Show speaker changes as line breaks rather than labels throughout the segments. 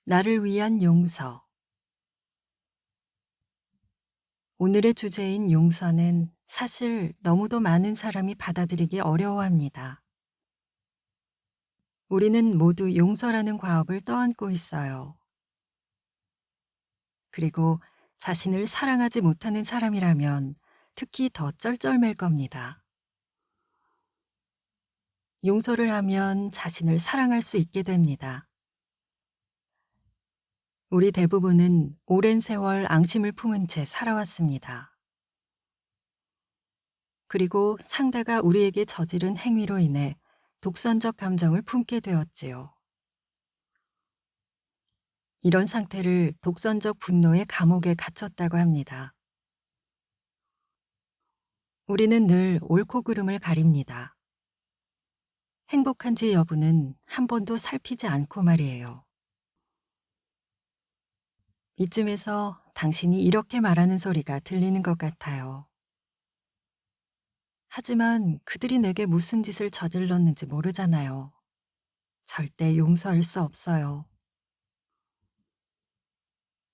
나를 위한 용서. 오늘의 주제인 용서는 사실 너무도 많은 사람이 받아들이기 어려워합니다. 우리는 모두 용서라는 과업을 떠안고 있어요. 그리고 자신을 사랑하지 못하는 사람이라면 특히 더 쩔쩔맬 겁니다. 용서를 하면 자신을 사랑할 수 있게 됩니다. 우리 대부분은 오랜 세월 앙심을 품은 채 살아왔습니다. 그리고 상대가 우리에게 저지른 행위로 인해 독선적 감정을 품게 되었지요. 이런 상태를 독선적 분노의 감옥에 갇혔다고 합니다. 우리는 늘 옳고 그름을 가립니다. 행복한지 여부는 한 번도 살피지 않고 말이에요. 이쯤에서 당신이 이렇게 말하는 소리가 들리는 것 같아요. 하지만 그들이 내게 무슨 짓을 저질렀는지 모르잖아요. 절대 용서할 수 없어요.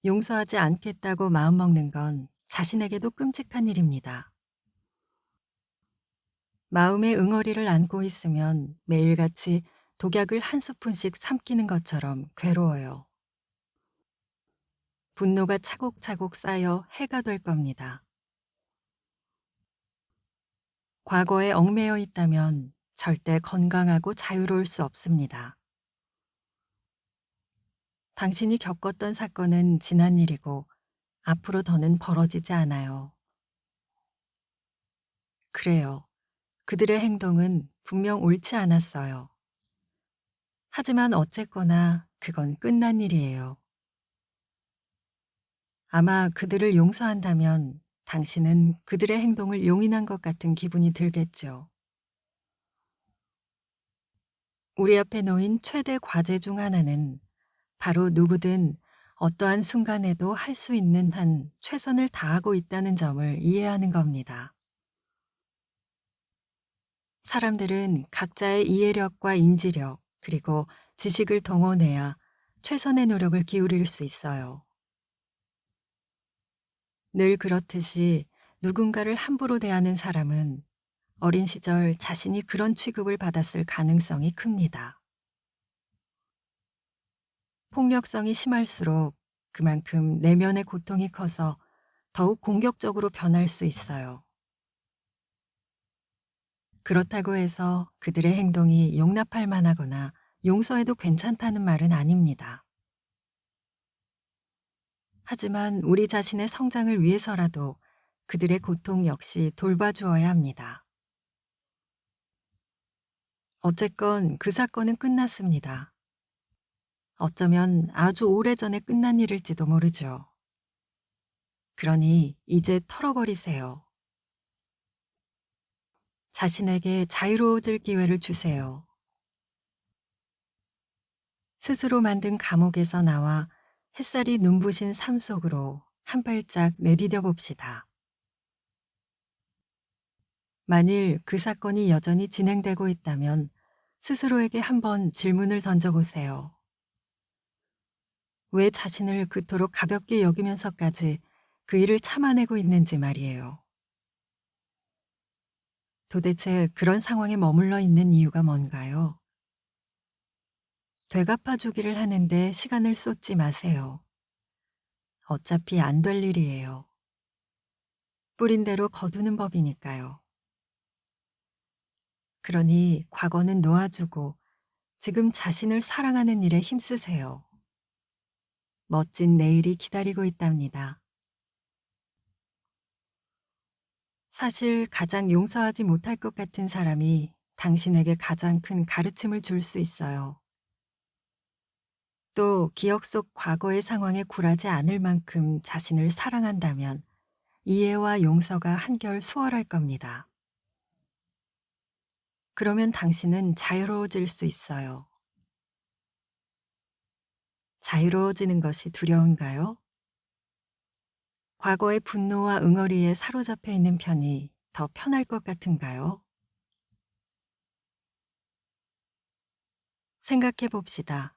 용서하지 않겠다고 마음먹는 건 자신에게도 끔찍한 일입니다. 마음의 응어리를 안고 있으면 매일같이 독약을 한 스푼씩 삼키는 것처럼 괴로워요. 분노가 차곡차곡 쌓여 해가 될 겁니다. 과거에 얽매여 있다면 절대 건강하고 자유로울 수 없습니다. 당신이 겪었던 사건은 지난 일이고 앞으로 더는 벌어지지 않아요. 그래요. 그들의 행동은 분명 옳지 않았어요. 하지만 어쨌거나 그건 끝난 일이에요. 아마 그들을 용서한다면 당신은 그들의 행동을 용인한 것 같은 기분이 들겠죠. 우리 앞에 놓인 최대 과제 중 하나는 바로 누구든 어떠한 순간에도 할 수 있는 한 최선을 다하고 있다는 점을 이해하는 겁니다. 사람들은 각자의 이해력과 인지력, 그리고 지식을 동원해야 최선의 노력을 기울일 수 있어요. 늘 그렇듯이 누군가를 함부로 대하는 사람은 어린 시절 자신이 그런 취급을 받았을 가능성이 큽니다. 폭력성이 심할수록 그만큼 내면의 고통이 커서 더욱 공격적으로 변할 수 있어요. 그렇다고 해서 그들의 행동이 용납할 만하거나 용서해도 괜찮다는 말은 아닙니다. 하지만 우리 자신의 성장을 위해서라도 그들의 고통 역시 돌봐주어야 합니다. 어쨌건 그 사건은 끝났습니다. 어쩌면 아주 오래전에 끝난 일일지도 모르죠. 그러니 이제 털어버리세요. 자신에게 자유로워질 기회를 주세요. 스스로 만든 감옥에서 나와 햇살이 눈부신 삶 속으로 한 발짝 내디뎌 봅시다. 만일 그 사건이 여전히 진행되고 있다면 스스로에게 한번 질문을 던져보세요. 왜 자신을 그토록 가볍게 여기면서까지 그 일을 참아내고 있는지 말이에요. 도대체 그런 상황에 머물러 있는 이유가 뭔가요? 되갚아주기를 하는데 시간을 쏟지 마세요. 어차피 안 될 일이에요. 뿌린 대로 거두는 법이니까요. 그러니 과거는 놓아주고 지금 자신을 사랑하는 일에 힘쓰세요. 멋진 내일이 기다리고 있답니다. 사실 가장 용서하지 못할 것 같은 사람이 당신에게 가장 큰 가르침을 줄 수 있어요. 또 기억 속 과거의 상황에 굴하지 않을 만큼 자신을 사랑한다면 이해와 용서가 한결 수월할 겁니다. 그러면 당신은 자유로워질 수 있어요. 자유로워지는 것이 두려운가요? 과거의 분노와 응어리에 사로잡혀 있는 편이 더 편할 것 같은가요? 생각해 봅시다.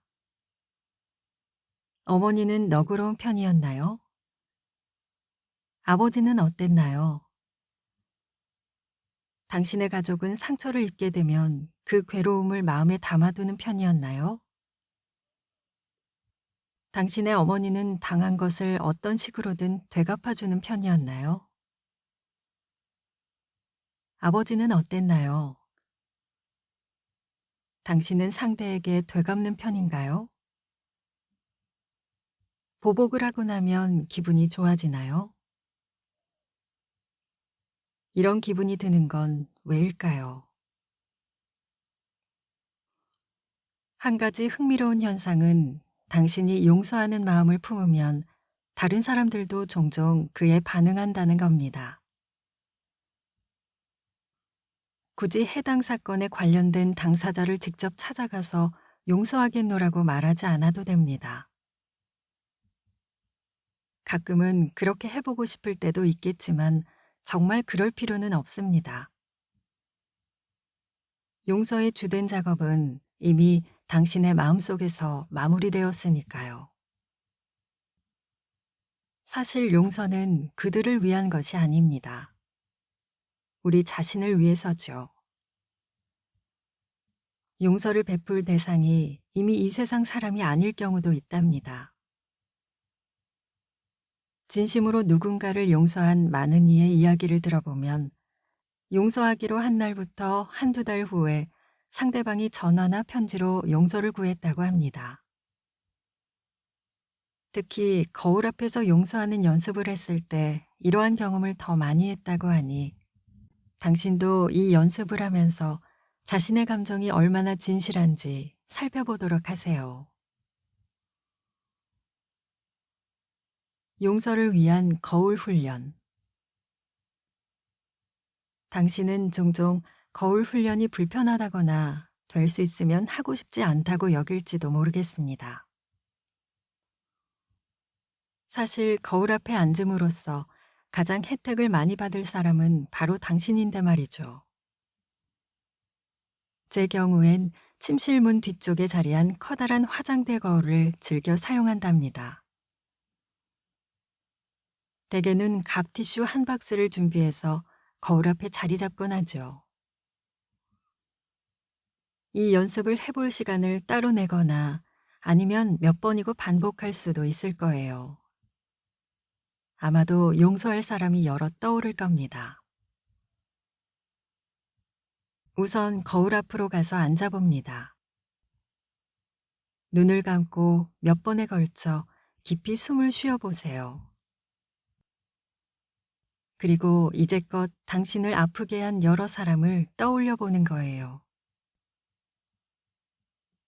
어머니는 너그러운 편이었나요? 아버지는 어땠나요? 당신의 가족은 상처를 입게 되면 그 괴로움을 마음에 담아두는 편이었나요? 당신의 어머니는 당한 것을 어떤 식으로든 되갚아주는 편이었나요? 아버지는 어땠나요? 당신은 상대에게 되갚는 편인가요? 보복을 하고 나면 기분이 좋아지나요? 이런 기분이 드는 건 왜일까요? 한 가지 흥미로운 현상은 당신이 용서하는 마음을 품으면 다른 사람들도 종종 그에 반응한다는 겁니다. 굳이 해당 사건에 관련된 당사자를 직접 찾아가서 용서하겠노라고 말하지 않아도 됩니다. 가끔은 그렇게 해보고 싶을 때도 있겠지만 정말 그럴 필요는 없습니다. 용서의 주된 작업은 이미 당신의 마음속에서 마무리되었으니까요. 사실 용서는 그들을 위한 것이 아닙니다. 우리 자신을 위해서죠. 용서를 베풀 대상이 이미 이 세상 사람이 아닐 경우도 있답니다. 진심으로 누군가를 용서한 많은 이의 이야기를 들어보면 용서하기로 한 날부터 한두 달 후에 상대방이 전화나 편지로 용서를 구했다고 합니다. 특히 거울 앞에서 용서하는 연습을 했을 때 이러한 경험을 더 많이 했다고 하니 당신도 이 연습을 하면서 자신의 감정이 얼마나 진실한지 살펴보도록 하세요. 용서를 위한 거울 훈련. 당신은 종종 거울 훈련이 불편하다거나 될 수 있으면 하고 싶지 않다고 여길지도 모르겠습니다. 사실 거울 앞에 앉음으로써 가장 혜택을 많이 받을 사람은 바로 당신인데 말이죠. 제 경우엔 침실문 뒤쪽에 자리한 커다란 화장대 거울을 즐겨 사용한답니다. 대개는 갑 티슈 한 박스를 준비해서 거울 앞에 자리 잡곤 하죠. 이 연습을 해볼 시간을 따로 내거나 아니면 몇 번이고 반복할 수도 있을 거예요. 아마도 용서할 사람이 여러 떠오를 겁니다. 우선 거울 앞으로 가서 앉아봅니다. 눈을 감고 몇 번에 걸쳐 깊이 숨을 쉬어보세요. 그리고 이제껏 당신을 아프게 한 여러 사람을 떠올려 보는 거예요.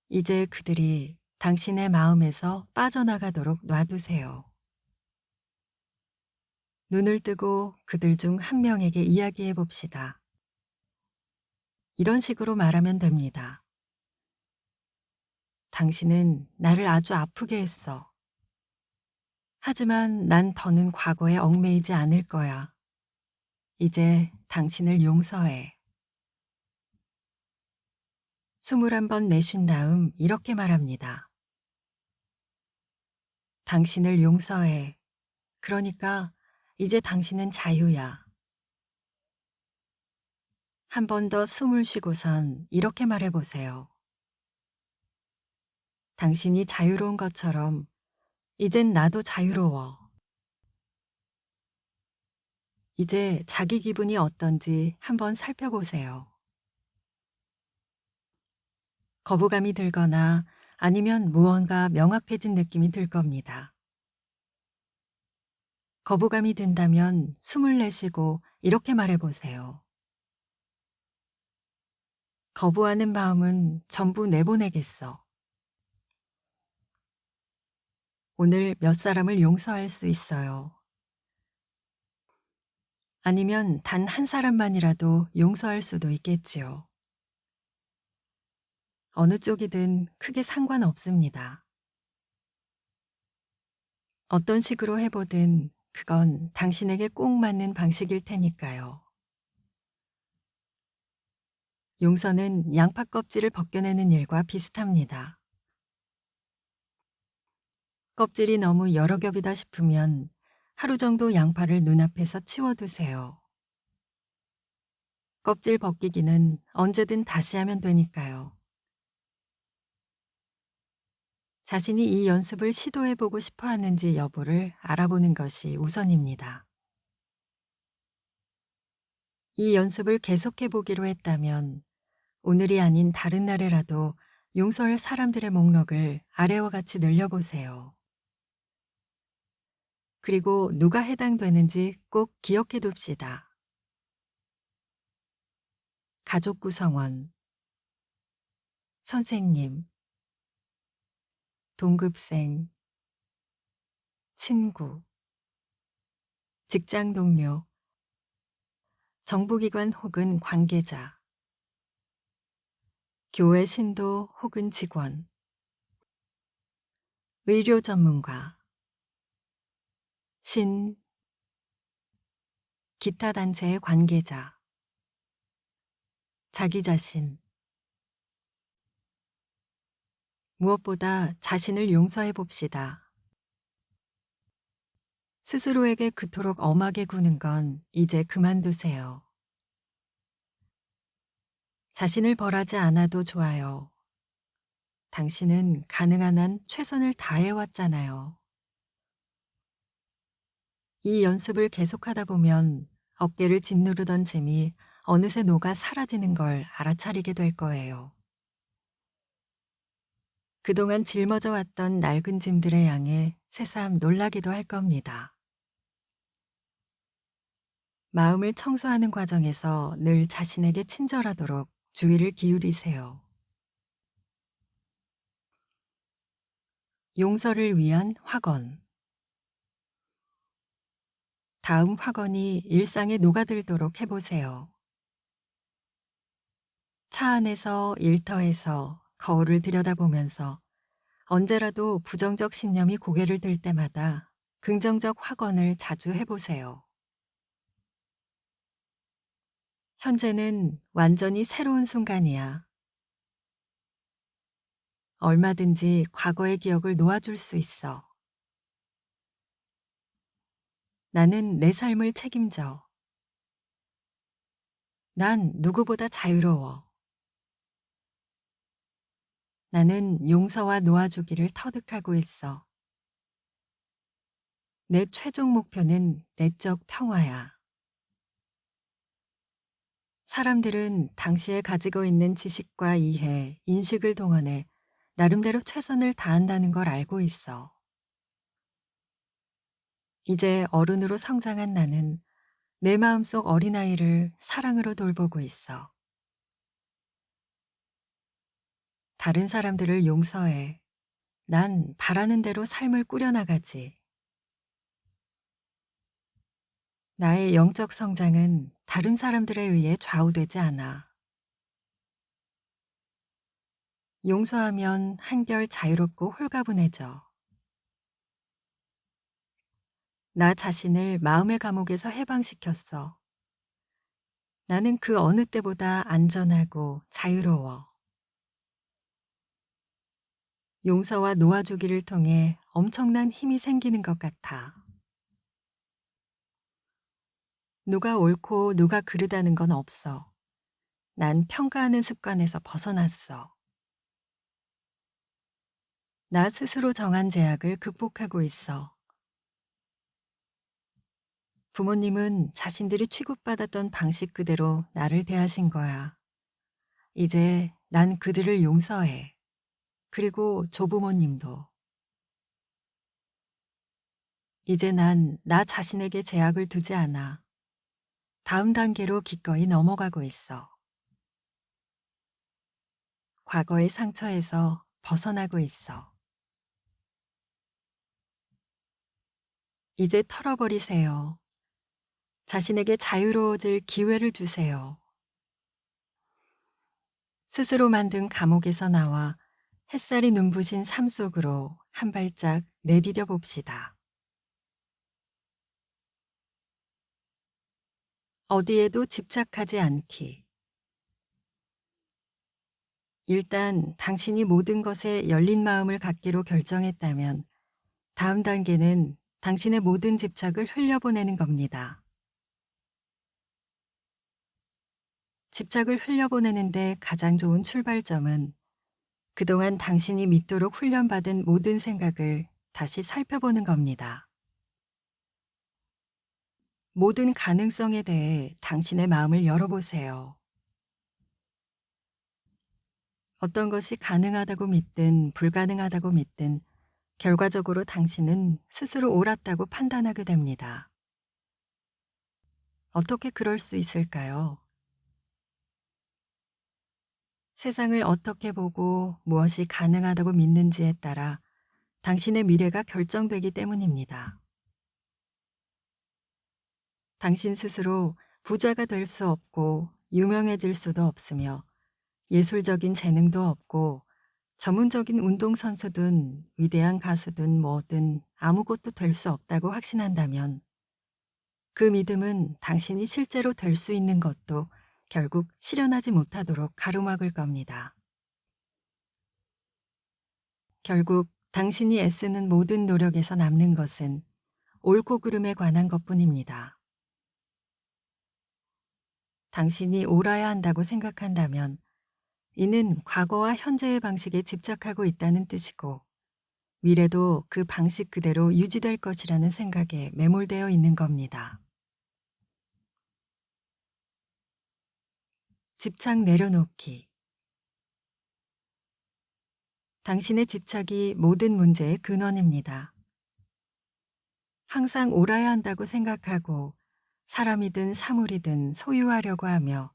이제 그들이 당신의 마음에서 빠져나가도록 놔두세요. 눈을 뜨고 그들 중 한 명에게 이야기해 봅시다. 이런 식으로 말하면 됩니다. 당신은 나를 아주 아프게 했어. 하지만 난 더는 과거에 얽매이지 않을 거야. 이제 당신을 용서해. 숨을 한번 내쉰 다음 이렇게 말합니다. 당신을 용서해. 그러니까 이제 당신은 자유야. 한 번 더 숨을 쉬고선 이렇게 말해보세요. 당신이 자유로운 것처럼 이젠 나도 자유로워. 이제 자기 기분이 어떤지 한번 살펴보세요. 거부감이 들거나 아니면 무언가 명확해진 느낌이 들 겁니다. 거부감이 든다면 숨을 내쉬고 이렇게 말해보세요. 거부하는 마음은 전부 내보내겠어. 오늘 몇 사람을 용서할 수 있어요. 아니면 단 한 사람만이라도 용서할 수도 있겠지요. 어느 쪽이든 크게 상관없습니다. 어떤 식으로 해보든 그건 당신에게 꼭 맞는 방식일 테니까요. 용서는 양파 껍질을 벗겨내는 일과 비슷합니다. 껍질이 너무 여러 겹이다 싶으면 하루 정도 양파를 눈앞에서 치워두세요. 껍질 벗기기는 언제든 다시 하면 되니까요. 자신이 이 연습을 시도해보고 싶어 하는지 여부를 알아보는 것이 우선입니다. 이 연습을 계속해보기로 했다면 오늘이 아닌 다른 날에라도 용서할 사람들의 목록을 아래와 같이 늘려보세요. 그리고 누가 해당되는지 꼭 기억해 둡시다. 가족 구성원, 선생님, 동급생, 친구, 직장 동료, 정부기관 혹은 관계자, 교회 신도 혹은 직원, 의료 전문가, 기타 단체의 관계자, 자기 자신. 무엇보다 자신을 용서해 봅시다. 스스로에게 그토록 엄하게 구는 건 이제 그만두세요. 자신을 벌하지 않아도 좋아요. 당신은 가능한 한 최선을 다해왔잖아요. 이 연습을 계속하다 보면 어깨를 짓누르던 짐이 어느새 녹아 사라지는 걸 알아차리게 될 거예요. 그동안 짊어져 왔던 낡은 짐들의 양에 새삼 놀라기도 할 겁니다. 마음을 청소하는 과정에서 늘 자신에게 친절하도록 주의를 기울이세요. 용서를 위한 확언. 다음 확언이 일상에 녹아들도록 해보세요. 차 안에서, 일터에서, 거울을 들여다보면서 언제라도 부정적 신념이 고개를 들 때마다 긍정적 확언을 자주 해보세요. 현재는 완전히 새로운 순간이야. 얼마든지 과거의 기억을 놓아줄 수 있어. 나는 내 삶을 책임져. 난 누구보다 자유로워. 나는 용서와 놓아주기를 터득하고 있어. 내 최종 목표는 내적 평화야. 사람들은 당시에 가지고 있는 지식과 이해, 인식을 동원해 나름대로 최선을 다한다는 걸 알고 있어. 이제 어른으로 성장한 나는 내 마음속 어린아이를 사랑으로 돌보고 있어. 다른 사람들을 용서해. 난 바라는 대로 삶을 꾸려나가지. 나의 영적 성장은 다른 사람들에 의해 좌우되지 않아. 용서하면 한결 자유롭고 홀가분해져. 나 자신을 마음의 감옥에서 해방시켰어. 나는 그 어느 때보다 안전하고 자유로워. 용서와 놓아주기를 통해 엄청난 힘이 생기는 것 같아. 누가 옳고 누가 그르다는 건 없어. 난 평가하는 습관에서 벗어났어. 나 스스로 정한 제약을 극복하고 있어. 부모님은 자신들이 취급받았던 방식 그대로 나를 대하신 거야. 이제 난 그들을 용서해. 그리고 조부모님도. 이제 난 나 자신에게 제약을 두지 않아. 다음 단계로 기꺼이 넘어가고 있어. 과거의 상처에서 벗어나고 있어. 이제 털어버리세요. 자신에게 자유로워질 기회를 주세요. 스스로 만든 감옥에서 나와 햇살이 눈부신 삶 속으로 한 발짝 내디뎌 봅시다. 어디에도 집착하지 않기. 일단 당신이 모든 것에 열린 마음을 갖기로 결정했다면 다음 단계는 당신의 모든 집착을 흘려보내는 겁니다. 집착을 흘려보내는데 가장 좋은 출발점은 그동안 당신이 믿도록 훈련받은 모든 생각을 다시 살펴보는 겁니다. 모든 가능성에 대해 당신의 마음을 열어보세요. 어떤 것이 가능하다고 믿든 불가능하다고 믿든 결과적으로 당신은 스스로 옳았다고 판단하게 됩니다. 어떻게 그럴 수 있을까요? 세상을 어떻게 보고 무엇이 가능하다고 믿는지에 따라 당신의 미래가 결정되기 때문입니다. 당신 스스로 부자가 될 수 없고 유명해질 수도 없으며 예술적인 재능도 없고 전문적인 운동선수든 위대한 가수든 뭐든 아무것도 될 수 없다고 확신한다면 그 믿음은 당신이 실제로 될 수 있는 것도 결국 실현하지 못하도록 가로막을 겁니다. 결국 당신이 애쓰는 모든 노력에서 남는 것은 옳고 그름에 관한 것뿐입니다. 당신이 옳아야 한다고 생각한다면 이는 과거와 현재의 방식에 집착하고 있다는 뜻이고 미래도 그 방식 그대로 유지될 것이라는 생각에 매몰되어 있는 겁니다. 집착 내려놓기. 당신의 집착이 모든 문제의 근원입니다. 항상 옳아야 한다고 생각하고 사람이든 사물이든 소유하려고 하며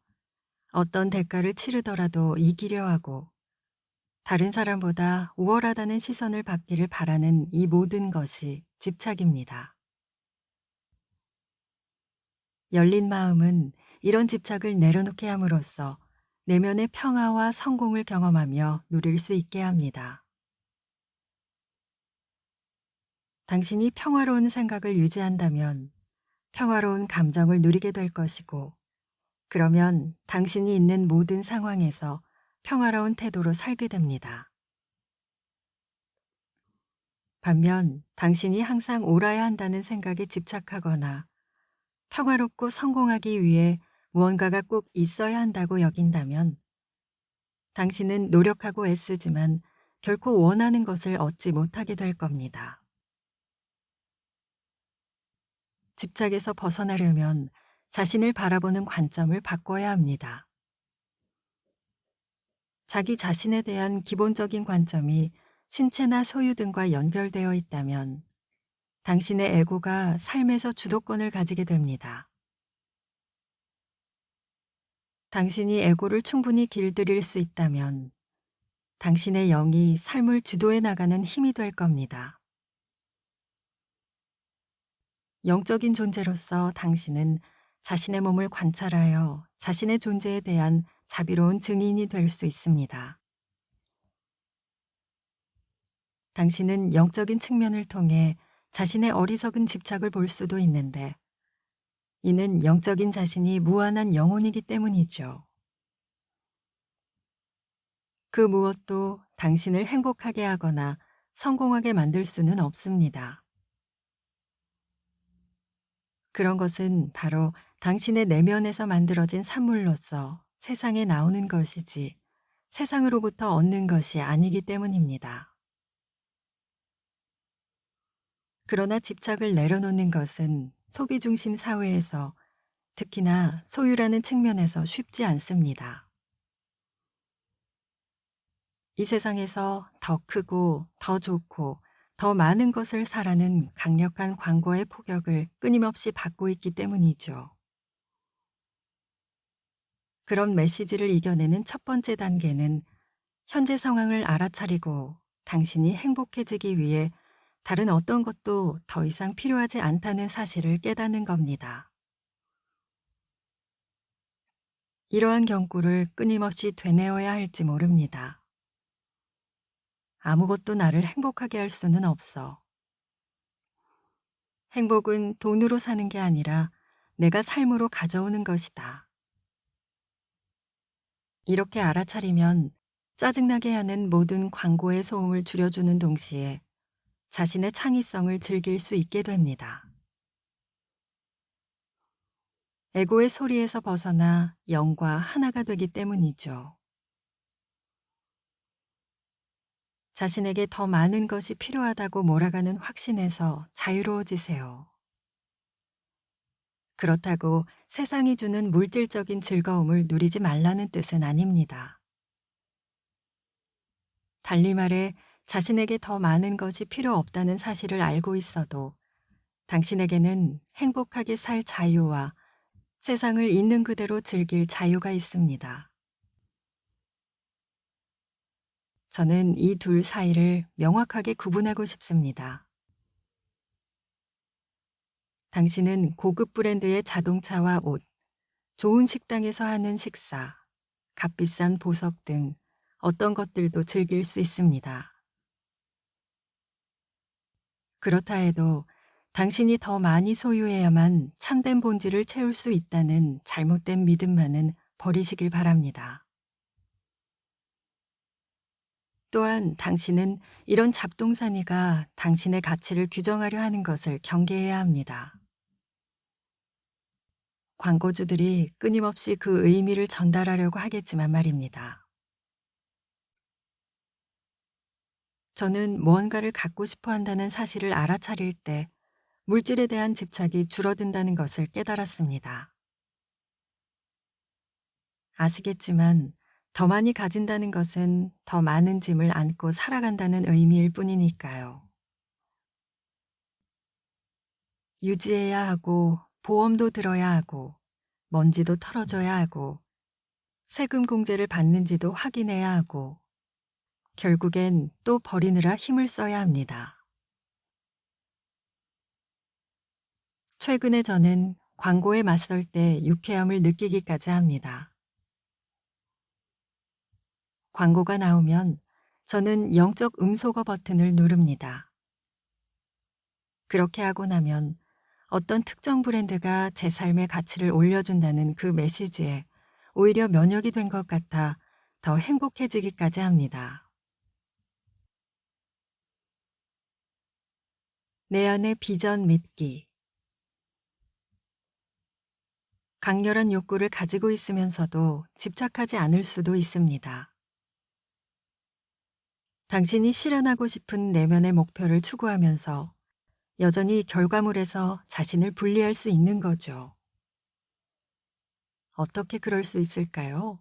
어떤 대가를 치르더라도 이기려 하고 다른 사람보다 우월하다는 시선을 받기를 바라는 이 모든 것이 집착입니다. 열린 마음은 이런 집착을 내려놓게 함으로써 내면의 평화와 성공을 경험하며 누릴 수 있게 합니다. 당신이 평화로운 생각을 유지한다면 평화로운 감정을 누리게 될 것이고, 그러면 당신이 있는 모든 상황에서 평화로운 태도로 살게 됩니다. 반면 당신이 항상 옳아야 한다는 생각에 집착하거나 평화롭고 성공하기 위해 무언가가 꼭 있어야 한다고 여긴다면 당신은 노력하고 애쓰지만 결코 원하는 것을 얻지 못하게 될 겁니다. 집착에서 벗어나려면 자신을 바라보는 관점을 바꿔야 합니다. 자기 자신에 대한 기본적인 관점이 신체나 소유 등과 연결되어 있다면 당신의 에고가 삶에서 주도권을 가지게 됩니다. 당신이 에고를 충분히 길들일 수 있다면 당신의 영이 삶을 주도해 나가는 힘이 될 겁니다. 영적인 존재로서 당신은 자신의 몸을 관찰하여 자신의 존재에 대한 자비로운 증인이 될 수 있습니다. 당신은 영적인 측면을 통해 자신의 어리석은 집착을 볼 수도 있는데 이는 영적인 자신이 무한한 영혼이기 때문이죠. 그 무엇도 당신을 행복하게 하거나 성공하게 만들 수는 없습니다. 그런 것은 바로 당신의 내면에서 만들어진 산물로서 세상에 나오는 것이지 세상으로부터 얻는 것이 아니기 때문입니다. 그러나 집착을 내려놓는 것은 소비 중심 사회에서 특히나 소유라는 측면에서 쉽지 않습니다. 이 세상에서 더 크고 더 좋고 더 많은 것을 사라는 강력한 광고의 폭격을 끊임없이 받고 있기 때문이죠. 그런 메시지를 이겨내는 첫 번째 단계는 현재 상황을 알아차리고 당신이 행복해지기 위해 다른 어떤 것도 더 이상 필요하지 않다는 사실을 깨닫는 겁니다. 이러한 경고를 끊임없이 되뇌어야 할지 모릅니다. 아무것도 나를 행복하게 할 수는 없어. 행복은 돈으로 사는 게 아니라 내가 삶으로 가져오는 것이다. 이렇게 알아차리면 짜증나게 하는 모든 광고의 소음을 줄여주는 동시에 자신의 창의성을 즐길 수 있게 됩니다. 에고의 소리에서 벗어나 영과 하나가 되기 때문이죠. 자신에게 더 많은 것이 필요하다고 몰아가는 확신에서 자유로워지세요. 그렇다고 세상이 주는 물질적인 즐거움을 누리지 말라는 뜻은 아닙니다. 달리 말해 자신에게 더 많은 것이 필요 없다는 사실을 알고 있어도 당신에게는 행복하게 살 자유와 세상을 있는 그대로 즐길 자유가 있습니다. 저는 이 둘 사이를 명확하게 구분하고 싶습니다. 당신은 고급 브랜드의 자동차와 옷, 좋은 식당에서 하는 식사, 값비싼 보석 등 어떤 것들도 즐길 수 있습니다. 그렇다 해도 당신이 더 많이 소유해야만 참된 본질을 채울 수 있다는 잘못된 믿음만은 버리시길 바랍니다. 또한 당신은 이런 잡동사니가 당신의 가치를 규정하려 하는 것을 경계해야 합니다. 광고주들이 끊임없이 그 의미를 전달하려고 하겠지만 말입니다. 저는 무언가를 갖고 싶어 한다는 사실을 알아차릴 때 물질에 대한 집착이 줄어든다는 것을 깨달았습니다. 아시겠지만 더 많이 가진다는 것은 더 많은 짐을 안고 살아간다는 의미일 뿐이니까요. 유지해야 하고 보험도 들어야 하고 먼지도 털어줘야 하고 세금 공제를 받는지도 확인해야 하고 결국엔 또 버리느라 힘을 써야 합니다. 최근에 저는 광고에 맞설 때 유쾌함을 느끼기까지 합니다. 광고가 나오면 저는 영적 음소거 버튼을 누릅니다. 그렇게 하고 나면 어떤 특정 브랜드가 제 삶의 가치를 올려준다는 그 메시지에 오히려 면역이 된 것 같아 더 행복해지기까지 합니다. 내 안의 비전 믿기. 강렬한 욕구를 가지고 있으면서도 집착하지 않을 수도 있습니다. 당신이 실현하고 싶은 내면의 목표를 추구하면서 여전히 결과물에서 자신을 분리할 수 있는 거죠. 어떻게 그럴 수 있을까요?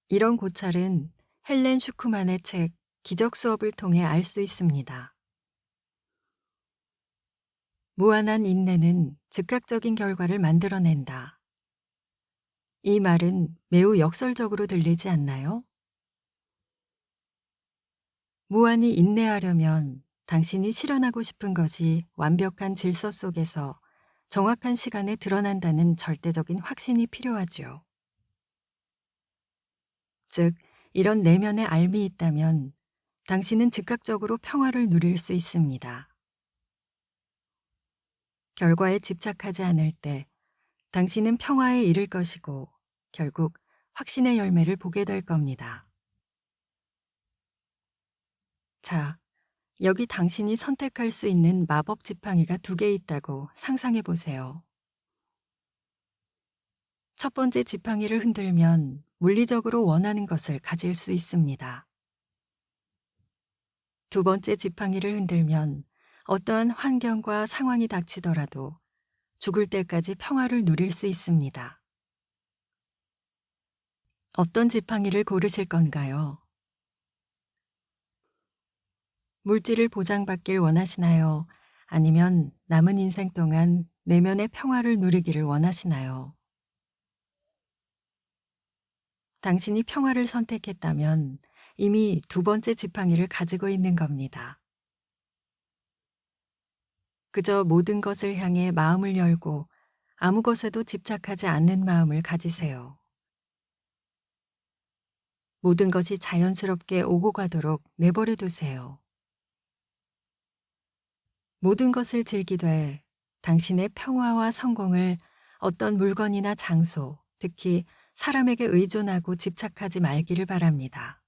이런 고찰은 헬렌 슈크만의 책 기적 수업을 통해 알 수 있습니다. 무한한 인내는 즉각적인 결과를 만들어낸다. 이 말은 매우 역설적으로 들리지 않나요? 무한히 인내하려면 당신이 실현하고 싶은 것이 완벽한 질서 속에서 정확한 시간에 드러난다는 절대적인 확신이 필요하죠. 즉, 이런 내면의 알미 있다면 당신은 즉각적으로 평화를 누릴 수 있습니다. 결과에 집착하지 않을 때 당신은 평화에 이를 것이고 결국 확신의 열매를 보게 될 겁니다. 자, 여기 당신이 선택할 수 있는 마법 지팡이가 2개 있다고 상상해 보세요. 첫 번째 지팡이를 흔들면 물리적으로 원하는 것을 가질 수 있습니다. 두 번째 지팡이를 흔들면 어떠한 환경과 상황이 닥치더라도 죽을 때까지 평화를 누릴 수 있습니다. 어떤 지팡이를 고르실 건가요? 물질을 보장받길 원하시나요? 아니면 남은 인생 동안 내면의 평화를 누리기를 원하시나요? 당신이 평화를 선택했다면 이미 두 번째 지팡이를 가지고 있는 겁니다. 그저 모든 것을 향해 마음을 열고 아무 것에도 집착하지 않는 마음을 가지세요. 모든 것이 자연스럽게 오고 가도록 내버려 두세요. 모든 것을 즐기되 당신의 평화와 성공을 어떤 물건이나 장소, 특히 사람에게 의존하고 집착하지 말기를 바랍니다.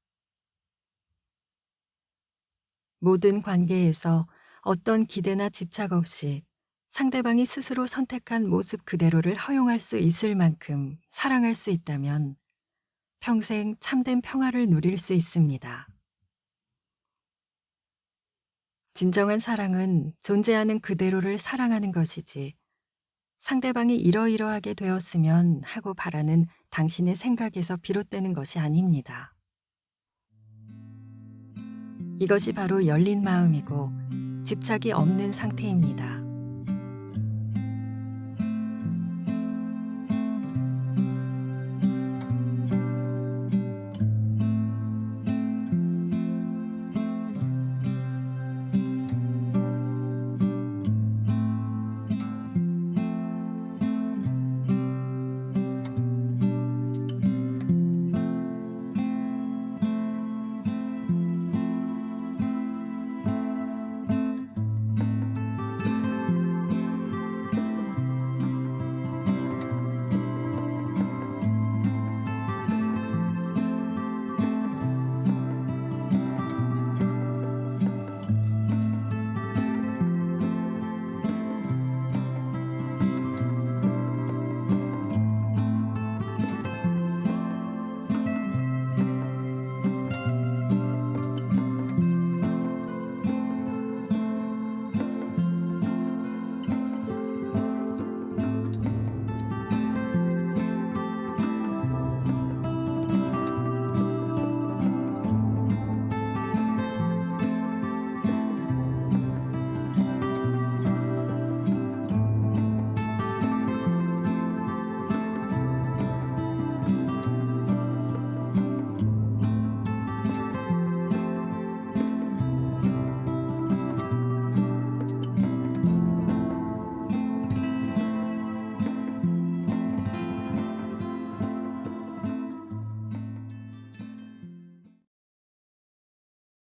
모든 관계에서 어떤 기대나 집착 없이 상대방이 스스로 선택한 모습 그대로를 허용할 수 있을 만큼 사랑할 수 있다면 평생 참된 평화를 누릴 수 있습니다. 진정한 사랑은 존재하는 그대로를 사랑하는 것이지, 상대방이 이러이러하게 되었으면 하고 바라는 당신의 생각에서 비롯되는 것이 아닙니다. 이것이 바로 열린 마음이고 집착이 없는 상태입니다.